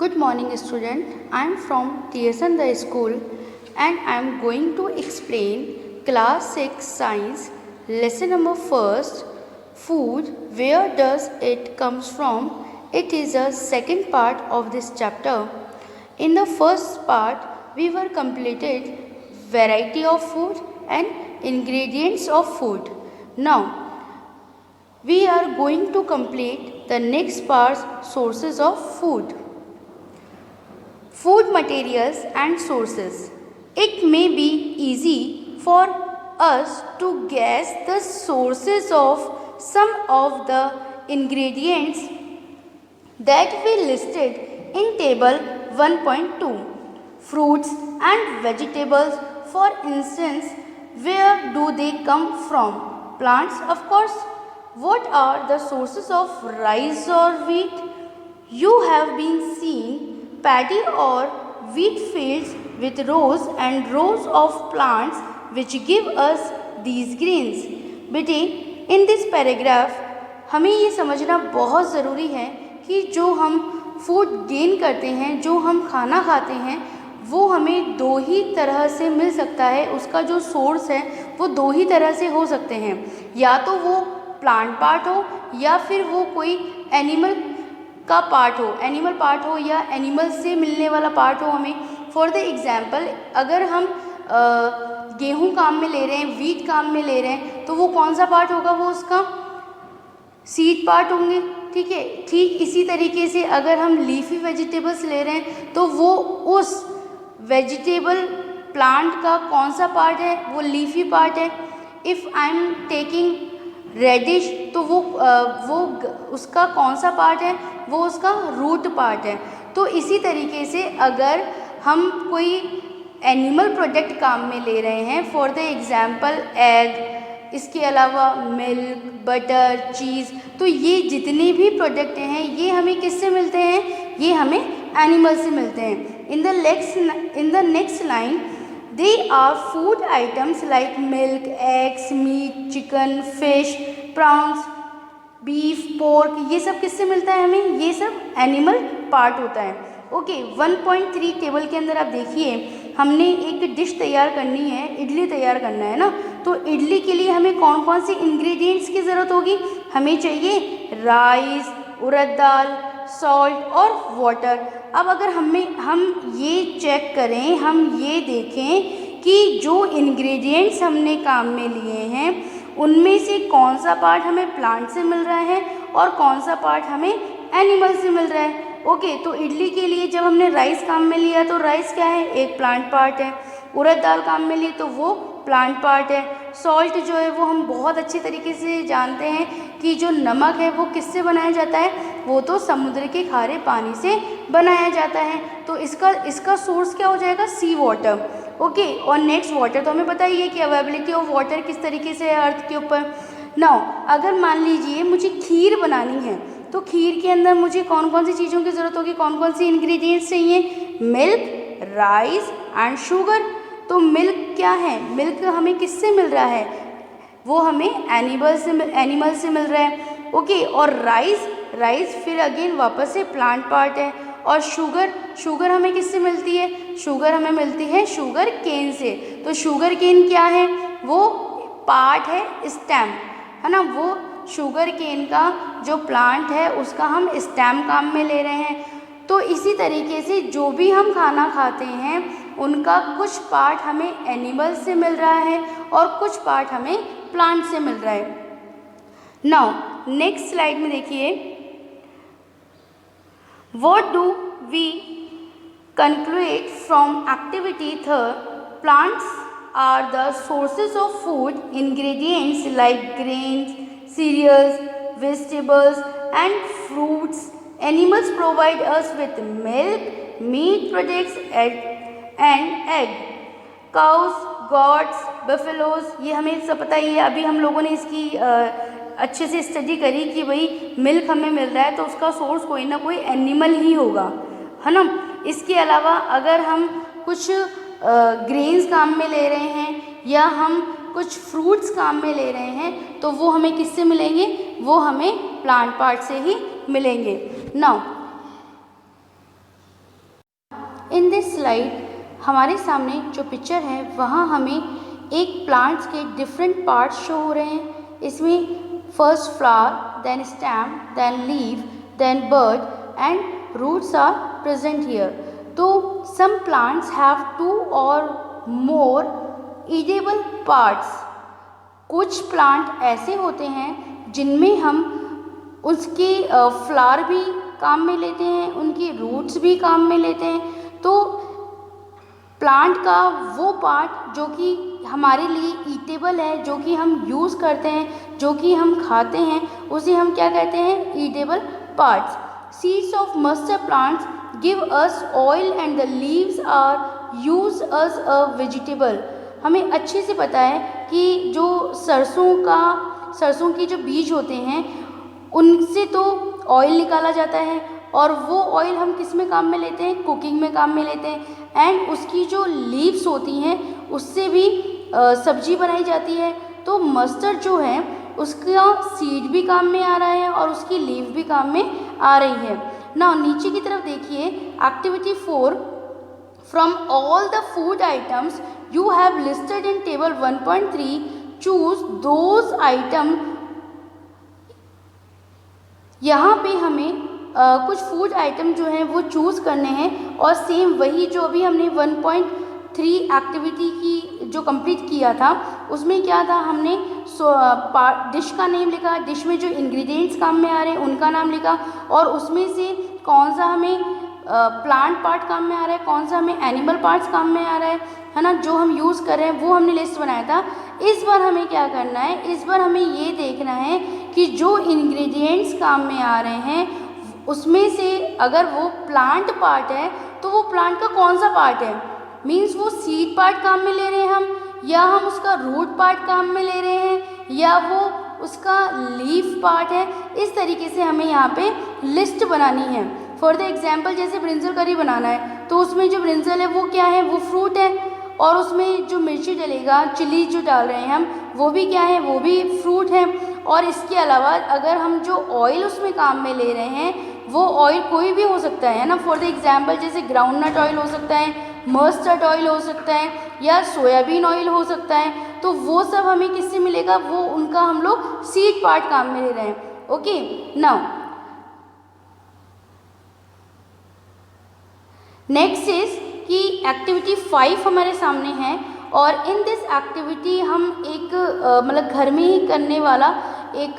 Good morning, student. I am from TSN the school and I am going to explain class 6 science lesson number first food. Where does it comes from? It is a second part of this chapter. In the first part we were completed variety of food and ingredients of food. Now we are going to complete the next part sources of food. Food materials and sources. It may be easy for us to guess the sources of some of the ingredients that we listed in table 1.2. Fruits and vegetables, for instance, where do they come from? Plants, of course. What are the sources of rice or wheat? You have been seeing paddy or wheat fields with rows and rows of plants which give us these grains. बेटे in this paragraph हमें ये समझना बहुत ज़रूरी है कि जो हम फूड गेन करते हैं, जो हम खाना खाते हैं, वो हमें दो ही तरह से मिल सकता है. उसका जो सोर्स है वो दो ही तरह से हो सकते हैं. या तो वो प्लांट पार्ट हो या फिर वो कोई एनिमल का पार्ट हो, एनिमल पार्ट हो या एनिमल से मिलने वाला पार्ट हो. हमें फॉर द एग्जांपल अगर हम गेहूं काम में ले रहे हैं, वीट काम में ले रहे हैं, तो वो कौन सा पार्ट होगा? वो उसका सीड पार्ट होंगे. ठीक है. ठीक इसी तरीके से अगर हम लीफी वेजिटेबल्स ले रहे हैं तो वो उस वेजिटेबल प्लांट का कौन सा पार्ट है? वो लीफी पार्ट है. If I am taking radish तो वो उसका कौन सा पार्ट है? वो उसका रूट पार्ट है. तो इसी तरीके से अगर हम कोई एनिमल प्रोडक्ट काम में ले रहे हैं, फॉर द एग्जांपल एग, इसके अलावा मिल्क, बटर, चीज़, तो ये जितने भी प्रोडक्ट हैं ये हमें किससे मिलते हैं? ये हमें एनिमल से मिलते हैं. In the next line they are food items like milk, eggs, meat, chicken, fish, prawns, beef, pork. ये सब किससे मिलता है हमें? ये सब एनिमल पार्ट होता है. ओके. 1.3 टेबल के अंदर आप देखिए हमने एक डिश तैयार करनी है, इडली तैयार करना है ना. तो इडली के लिए हमें कौन कौन से इंग्रेडिएंट्स की ज़रूरत होगी? हमें चाहिए राइस, उड़द दाल, सॉल्ट और वाटर. अब अगर हम ये चेक करें, हम ये देखें कि जो इंग्रेडिएंट्स हमने काम में लिए हैं उनमें से कौन सा पार्ट हमें प्लांट से मिल रहा है और कौन सा पार्ट हमें एनिमल से मिल रहा है. ओके. तो इडली के लिए जब हमने राइस काम में लिया तो राइस क्या है? एक प्लांट पार्ट है. उड़द दाल काम में ली तो वो प्लांट पार्ट है. सॉल्ट जो है वो हम बहुत अच्छी तरीके से जानते हैं कि जो नमक है वो किससे बनाया जाता है? वो तो समुद्र के खारे पानी से बनाया जाता है. तो इसका सोर्स क्या हो जाएगा? सी वाटर. ओके. और नेक्स्ट वाटर तो हमें पता ही है कि अवेलेबिलिटी ऑफ वाटर किस तरीके से है अर्थ के ऊपर. नाउ अगर मान लीजिए मुझे खीर बनानी है तो खीर के अंदर मुझे कौन कौन सी चीज़ों की ज़रूरत होगी? कौन कौन सी इंग्रेडिएंट्स चाहिए? Milk, rice and sugar. तो मिल्क क्या है? मिल्क हमें किससे मिल रहा है? वो हमें एनिमल से मिल रहा है. ओके. और राइस फिर अगेन वापस से प्लांट पार्ट है. और शुगर हमें किससे मिलती है? शुगर हमें मिलती है शुगर केन से. तो शुगर केन क्या है? वो पार्ट है स्टेम, है ना. वो शुगर केन का जो प्लांट है उसका हम स्टेम काम में ले रहे हैं. तो इसी तरीके से जो भी हम खाना खाते हैं उनका कुछ पार्ट हमें एनिमल से मिल रहा है और कुछ पार्ट हमें प्लांट से मिल रहा है. नाउ नेक्स्ट स्लाइड में देखिए. What do we conclude from activity third? Plants are the sources of food ingredients like grains, cereals, vegetables and fruits. Animals provide us with milk, meat products and egg. Cows, goats, buffaloes, ये हमें सब पता ही है. अभी हम लोगों ने इसकी अच्छे से स्टडी करी कि भाई मिल्क हमें मिल रहा है तो उसका सोर्स कोई ना कोई एनिमल ही होगा, है ना. इसके अलावा अगर हम कुछ ग्रेन्स काम में ले रहे हैं या हम कुछ फ्रूट्स काम में ले रहे हैं तो वो हमें किससे मिलेंगे? वो हमें प्लांट पार्ट से ही मिलेंगे. नाउ इन दिस स्लाइड हमारे सामने जो पिक्चर है वहाँ हमें एक प्लांट्स के डिफरेंट पार्ट्स शो हो रहे हैं। इसमें first flower, then stem, then leaf, then bird and roots are present here. तो some plants have 2 or more edible parts. कुछ प्लांट ऐसे होते हैं जिनमें हम उसके फ्लावर भी काम में लेते हैं, उनकी रूट्स भी काम में लेते हैं। तो प्लांट का वो पार्ट जो कि हमारे लिए ईटेबल है, जो कि हम यूज़ करते हैं, जो कि हम खाते हैं, उसे हम क्या कहते हैं? Eatable parts. Seeds of mustard plants give us oil and the leaves are use as a vegetable. हमें अच्छे से पता है कि जो सरसों की जो बीज होते हैं उनसे तो ऑयल निकाला जाता है, और वो ऑयल हम किस में काम में लेते हैं? कुकिंग में काम में लेते हैं। एंड उसकी जो लीव्स होती हैं उससे भी सब्जी बनाई जाती है। तो मस्टर्ड जो है उसका सीड भी काम में आ रहा है और उसकी लीव भी काम में आ रही है। ना नीचे की तरफ देखिए, activity 4, from all the food items you have listed in table 1.3 choose those item. यहाँ पे हमें कुछ फूड आइटम जो हैं वो चूज़ करने हैं, और सेम वही जो अभी हमने 1.3 एक्टिविटी की जो कंप्लीट किया था उसमें क्या था, हमने डिश का नेम लिखा, डिश में जो इंग्रेडिएंट्स काम में आ रहे हैं उनका नाम लिखा, और उसमें से कौन सा हमें प्लांट पार्ट काम में आ रहा है, कौन सा हमें एनिमल पार्ट्स काम में आ रहा है ना, जो हम यूज़ कर रहे हैं वो हमने लिस्ट बनाया था। इस बार हमें क्या करना है? इस बार हमें ये देखना है कि जो इंग्रेडिएंट्स काम में आ रहे हैं उसमें से अगर वो प्लांट पार्ट है तो वो प्लांट का कौन सा पार्ट है। मीन्स वो सीड पार्ट काम में ले रहे हैं हम, या हम उसका रूट पार्ट काम में ले रहे हैं, या वो उसका लीफ पार्ट है। इस तरीके से हमें यहाँ पे लिस्ट बनानी है। फॉर द एग्जाम्पल, जैसे ब्रिंजल करी बनाना है तो उसमें जो ब्रिंजल है वो क्या है? वो फ्रूट है, और उसमें जो मिर्ची डलेगा, चिली जो डाल रहे हैं हम, वो भी क्या है? वो भी फ्रूट है। और इसके अलावा अगर हम जो ऑयल उसमें काम में ले रहे हैं वो ऑयल कोई भी हो सकता है ना। फॉर द एग्जाम्पल, जैसे ग्राउंडनट ऑयल हो सकता है, मस्टर्ड ऑयल हो सकता है, या सोयाबीन ऑयल हो सकता है। तो वो सब हमें किससे मिलेगा? वो उनका हम लोग सीड पार्ट काम में ले रहे हैं। ओके, नाउ नेक्स्ट इज कि एक्टिविटी 5 हमारे सामने है, और इन दिस एक्टिविटी हम एक मतलब घर में ही करने वाला एक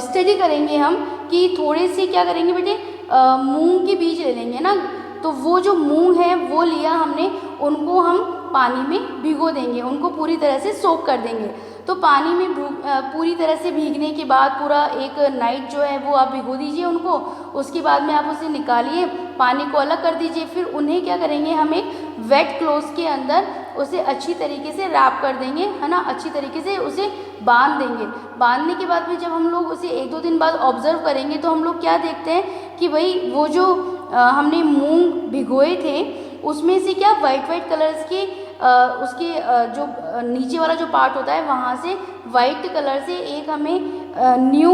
स्टडी करेंगे हम, कि थोड़े से क्या करेंगे बेटे, मूंग के बीज ले लेंगे ना। तो वो जो मूंग है वो लिया हमने, उनको हम पानी में भिगो देंगे, उनको पूरी तरह से सोक कर देंगे। तो पानी में पूरी तरह से भीगने के बाद पूरा एक नाइट जो है वो आप भिगो दीजिए उनको। उसके बाद में आप उसे निकालिए, पानी को अलग कर दीजिए। फिर उन्हें क्या करेंगे, हम एक वेट क्लोथ के अंदर उसे अच्छी तरीके से रैप कर देंगे, है ना, अच्छी तरीके से उसे बांध देंगे। बांधने के बाद में जब हम लोग उसे 1-2 दिन बाद ऑब्जर्व करेंगे तो हम लोग क्या देखते हैं कि भाई वो जो हमने मूंग भिगोए थे उसमें से क्या वाइट कलर्स के उसके जो नीचे वाला जो पार्ट होता है वहाँ से वाइट कलर से एक हमें न्यू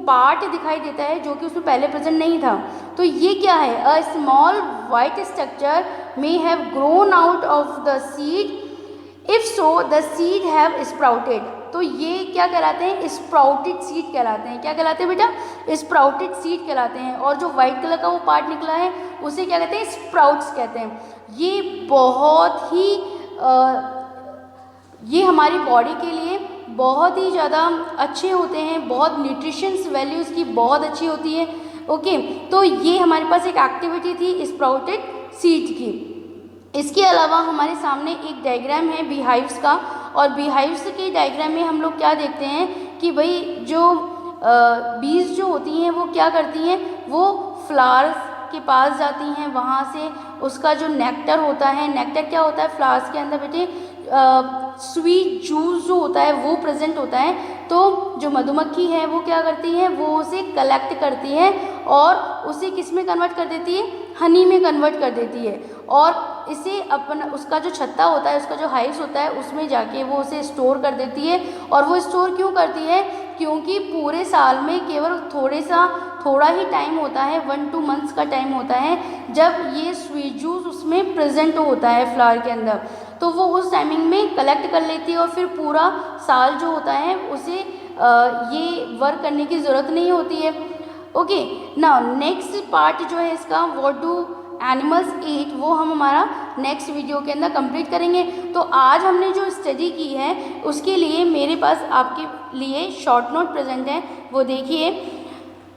पार्ट दिखाई देता है जो कि उसमें पहले प्रेजेंट नहीं था। तो ये क्या है? A small white structure may have grown out of the seed, if so the seed have sprouted. तो ये क्या कहलाते हैं? स्प्राउटेड सीड कहलाते हैं। क्या कहलाते हैं बेटा? स्प्राउटेड सीड कहलाते हैं। और जो वाइट कलर का वो पार्ट निकला है उसे क्या कहते हैं? स्प्राउट्स कहते हैं। ये बहुत ही ये हमारी बॉडी के लिए बहुत ही ज़्यादा अच्छे होते हैं, बहुत न्यूट्रिशंस वैल्यू इसकी बहुत अच्छी होती है। ओके, तो ये हमारे पास एक एक्टिविटी थी स्प्राउटेड सीड की। इसके अलावा हमारे सामने एक डायग्राम है बीहाइव्स का, और बीहाइव्स के डायग्राम में हम लोग क्या देखते हैं कि भाई जो बीज जो होती हैं वो क्या करती हैं, वो फ्लावर्स के पास जाती हैं, वहाँ से उसका जो नेक्टर होता है, नेक्टर क्या होता है फ्लावर्स के अंदर बेटे, स्वीट जूस जो होता है वो प्रेजेंट होता है। तो जो मधुमक्खी है वो क्या करती है, वो उसे कलेक्ट करती है और उसे किस में कन्वर्ट कर देती है? हनी में कन्वर्ट कर देती है, और इसे अपना उसका जो छत्ता होता है, उसका जो हाइव्स होता है उसमें जाके वो उसे स्टोर कर देती है। और वो स्टोर क्यों करती है? क्योंकि पूरे साल में केवल थोड़े सा थोड़ा ही टाइम होता है, 1-2 मंथ्स का टाइम होता है जब ये स्वीट जूस उसमें प्रेजेंट होता है फ्लावर के अंदर। तो वो उस टाइमिंग में कलेक्ट कर लेती है और फिर पूरा साल जो होता है उसे ये वर्क करने की ज़रूरत नहीं होती है। ओके, नाउ नेक्स्ट पार्ट जो है इसका, व्हाट डू एनिमल्स ईट, वो हम हमारा नेक्स्ट वीडियो के अंदर कंप्लीट करेंगे। तो आज हमने जो स्टडी की है उसके लिए मेरे पास आपके लिए शॉर्ट नोट प्रेजेंट है, वो देखिए।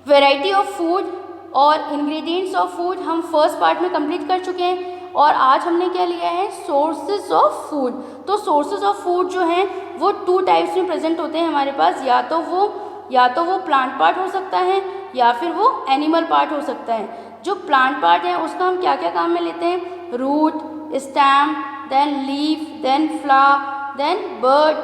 वैरायटी ऑफ फूड और इंग्रेडिएंट्स ऑफ फूड हम फर्स्ट पार्ट में कंप्लीट कर चुके हैं। और आज हमने क्या लिया है, सोर्सेज ऑफ फूड। तो सोर्सेज ऑफ फूड जो हैं वो 2 टाइप्स में प्रेजेंट होते हैं हमारे पास, या तो वो प्लांट पार्ट हो सकता है या फिर वो एनिमल पार्ट हो सकता है। जो प्लांट पार्ट है उसका हम क्या क्या काम में लेते हैं, root, stem, then leaf, then flower, then bird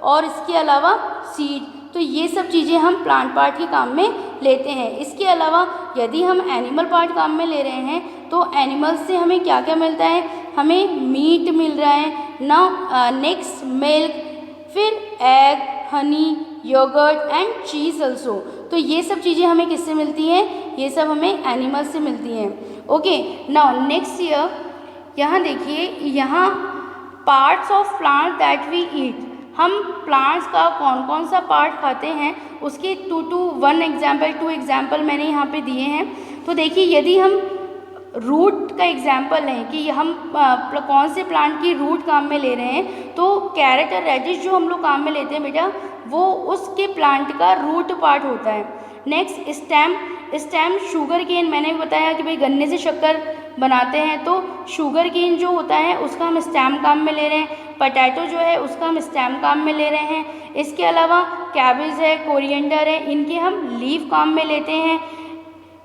और इसके अलावा सीड। तो ये सब चीज़ें हम प्लांट पार्ट के काम में लेते हैं। इसके अलावा यदि हम एनिमल पार्ट काम में ले रहे हैं तो एनिमल्स से हमें क्या क्या मिलता है, हमें मीट मिल रहा है ना, नेक्स्ट मिल्क, फिर egg, honey, yogurt and cheese also. तो ये सब चीज़ें हमें किससे मिलती हैं, ये सब हमें एनिमल्स से मिलती हैं। ओके, नाउ नेक्स्ट ईयर यहाँ देखिए, यहाँ parts of plant that we eat, हम प्लांट्स का कौन कौन सा पार्ट खाते हैं उसके 2 एग्जाम्पल मैंने यहाँ पे दिए हैं। तो देखिए, यदि हम रूट का एग्जाम्पल लें कि हम कौन से प्लांट की रूट काम में ले रहे हैं, तो कैरेट और रेडिश जो हम लोग काम में लेते हैं बेटा, वो उसके प्लांट का रूट पार्ट होता है। नेक्स्ट स्टेम शुगर केन, मैंने भी बताया कि भाई गन्ने से शक्कर बनाते हैं, तो शुगर केन जो होता है उसका हम स्टेम काम में ले रहे हैं। पोटैटो जो है उसका हम स्टेम काम में ले रहे हैं। इसके अलावा कैबेज है, कोरिएंडर है, इनके हम लीफ काम में लेते हैं।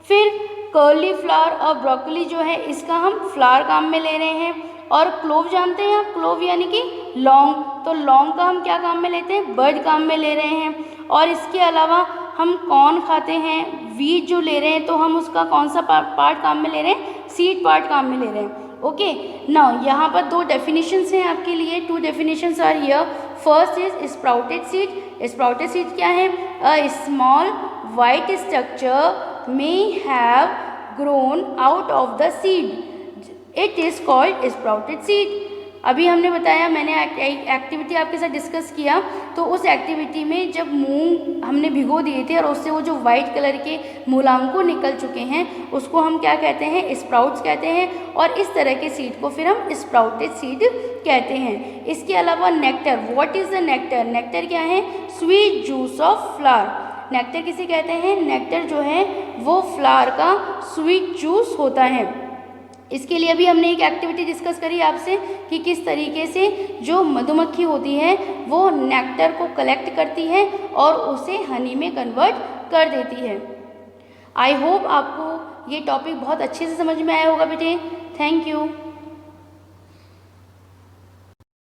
फिर कर्ली फ्लावर और ब्रोकली जो है इसका हम फ्लावर काम में ले रहे हैं। और क्लोव जानते हैं आप, क्लोव यानी कि लौंग, तो लौंग का हम क्या काम में लेते हैं, बर्ड काम में ले रहे हैं। और इसके अलावा हम कॉर्न खाते हैं, वीट जो ले रहे हैं तो हम उसका कौन सा पार्ट काम में ले रहे हैं, सीड पार्ट काम में ले रहे हैं। ओके, नाउ यहाँ पर 2 डेफिनेशंस हैं आपके लिए, 2 definitions are here. First is sprouted seed. Sprouted seed क्या है, a small white structure may have grown out of the seed, it is called sprouted seed. अभी हमने बताया, मैंने एक्टिविटी आपके साथ डिस्कस किया, तो उस एक्टिविटी में जब मूंग हमने भिगो दिए थे और उससे वो जो वाइट कलर के मूलांकुर निकल चुके हैं उसको हम क्या कहते हैं, स्प्राउट्स कहते हैं। और इस तरह के सीड को फिर हम स्प्राउटेड सीड कहते हैं। इसके अलावा nectar, what is the nectar, nectar क्या है, sweet juice of flower. Nectar किसे कहते हैं, नेक्टर जो है वो फ्लावर का स्वीट जूस होता है। इसके लिए भी हमने एक एक्टिविटी डिस्कस करी आपसे कि किस तरीके से जो मधुमक्खी होती है वो नेक्टर को कलेक्ट करती है और उसे हनी में कन्वर्ट कर देती है। आई होप आपको ये टॉपिक बहुत अच्छे से समझ में आया होगा बेटे। Thank you.